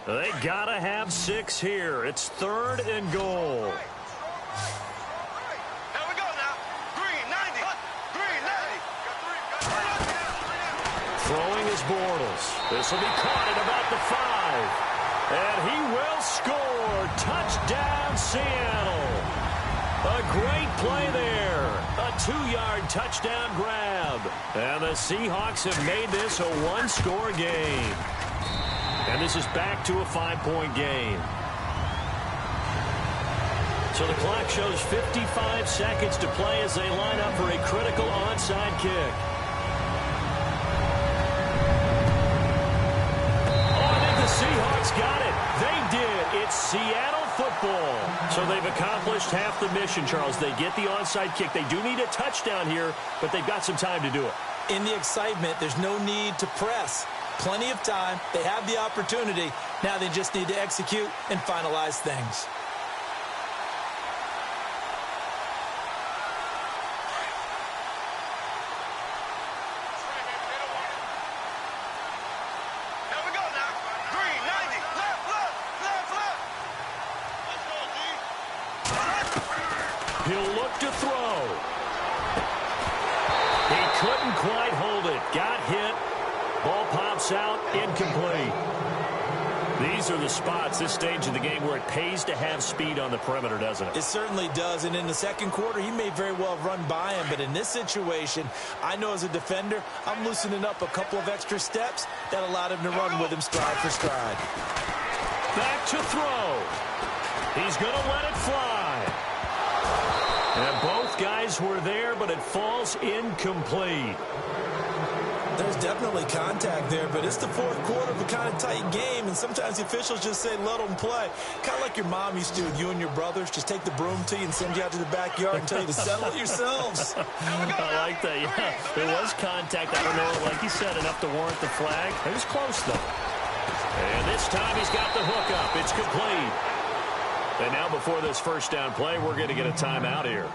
They gotta have 6 here. It's 3rd and goal. Here we go now. Green 90. Green 90. Throwing is Bortles. This will be caught at about the 5. And he will score. Touchdown, Seattle. A great play there. A 2-yard touchdown grab. And the Seahawks have made this a 1-score game. And this is back to a 5-point game. So the clock shows 55 seconds to play as they line up for a critical onside kick. Oh, I think the Seahawks got it. They did. It's Seattle football. So they've accomplished half the mission, Charles. They get the onside kick. They do need a touchdown here, but they've got some time to do it. In the excitement, there's no need to press. Plenty of time. They have the opportunity. Now they just need to execute and finalize things. Here we go now. Green 90. Left, left, left, left. Let's go, D. He'll look to throw. He couldn't quite hold it. Got hit. Ball pops out, incomplete. These are the spots, this stage of the game, where it pays to have speed on the perimeter, doesn't it? It certainly does, and in the second quarter, he may very well have run by him, but in this situation, I know as a defender, I'm loosening up a couple of extra steps that allowed him to run with him stride for stride. Back to throw. He's going to let it fly. And both guys were there, but it falls incomplete. There's definitely contact there, but it's the fourth quarter of a kind of tight game, and sometimes the officials just say, let them play. Kind of like your mom used to with you and your brothers. Just take the broom to you and send you out to the backyard and tell you to settle it yourselves. I like that, yeah. There was contact. I don't know, like you said, enough to warrant the flag. It was close, though. And this time he's got the hook up. It's complete. And now before this first down play, we're going to get a timeout here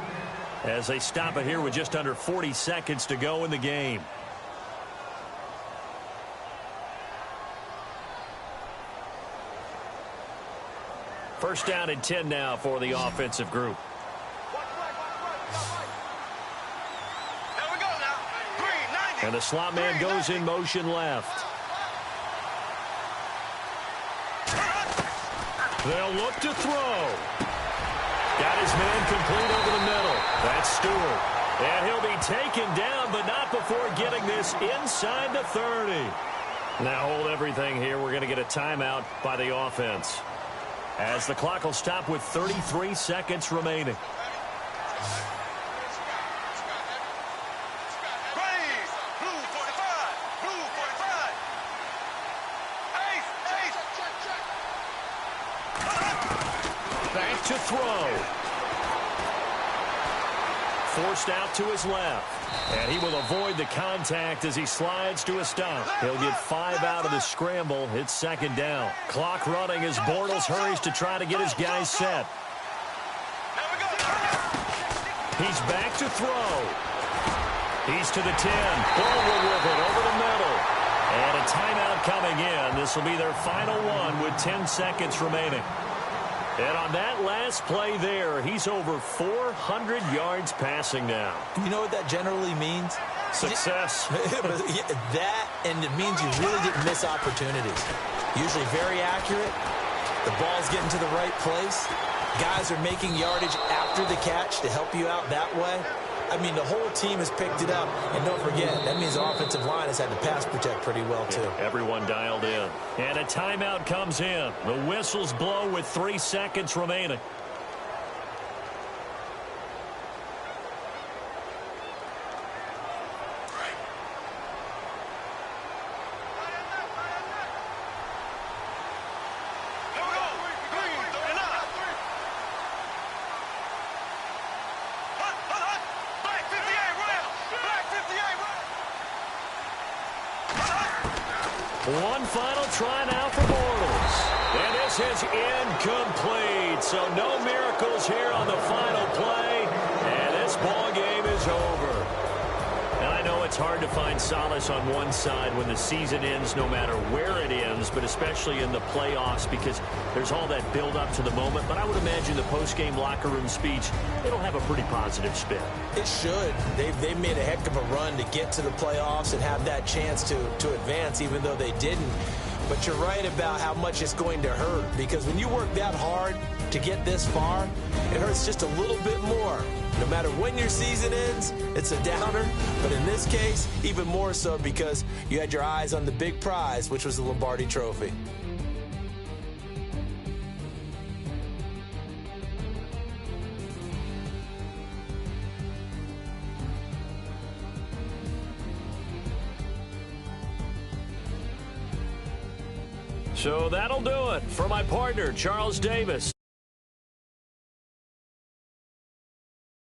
as they stop it here with just under 40 seconds to go in the game. First down and 10 now for the offensive group. Here we go now. Green 90. And the slot man goes in motion left. They'll look to throw. Got his man complete over the middle. That's Stewart. And he'll be taken down, but not before getting this inside the 30. Now hold everything here. We're going to get a timeout by the offense, as the clock will stop with 33 seconds remaining. Ready. Blue 45. Blue 45. Ace. Back to throw. Forced out to his left. And he will avoid the contact as he slides to a stop. He'll get 5 out of the scramble. It's second down. Clock running as Bortles hurries to try to get his guys set. He's back to throw. He's to the 10. Forward with it over the middle. And a timeout coming in. This will be their final one with 10 seconds remaining. And on that last play there, he's over 400 yards passing now. You know what that generally means? Success. That, and it means you really didn't miss opportunities. Usually very accurate. The ball's getting to the right place. guys are making yardage after the catch to help you out that way. I mean, the whole team has picked it up. And don't forget, that means the offensive line has had to pass protect pretty well, too. Yeah, everyone dialed in. And a timeout comes in. The whistles blow with 3 seconds remaining. One final try now for Bortles. And this is incomplete. So no miracles here on the final play. And this ball game is over. And I know it's hard to find solace on one side when the season ends, no matter where it ends, but especially in the playoffs because there's all that build up to the moment. But I would imagine the post-game locker room speech, it'll have a pretty positive spin. It should. They've made a heck of a run to get to the playoffs and have that chance to advance, even though they didn't. But you're right about how much it's going to hurt, because when you work that hard to get this far, it hurts just a little bit more. No matter when your season ends, it's a downer. But in this case, even more so because you had your eyes on the big prize, which was the Lombardi Trophy. So that'll do it for my partner, Charles Davis.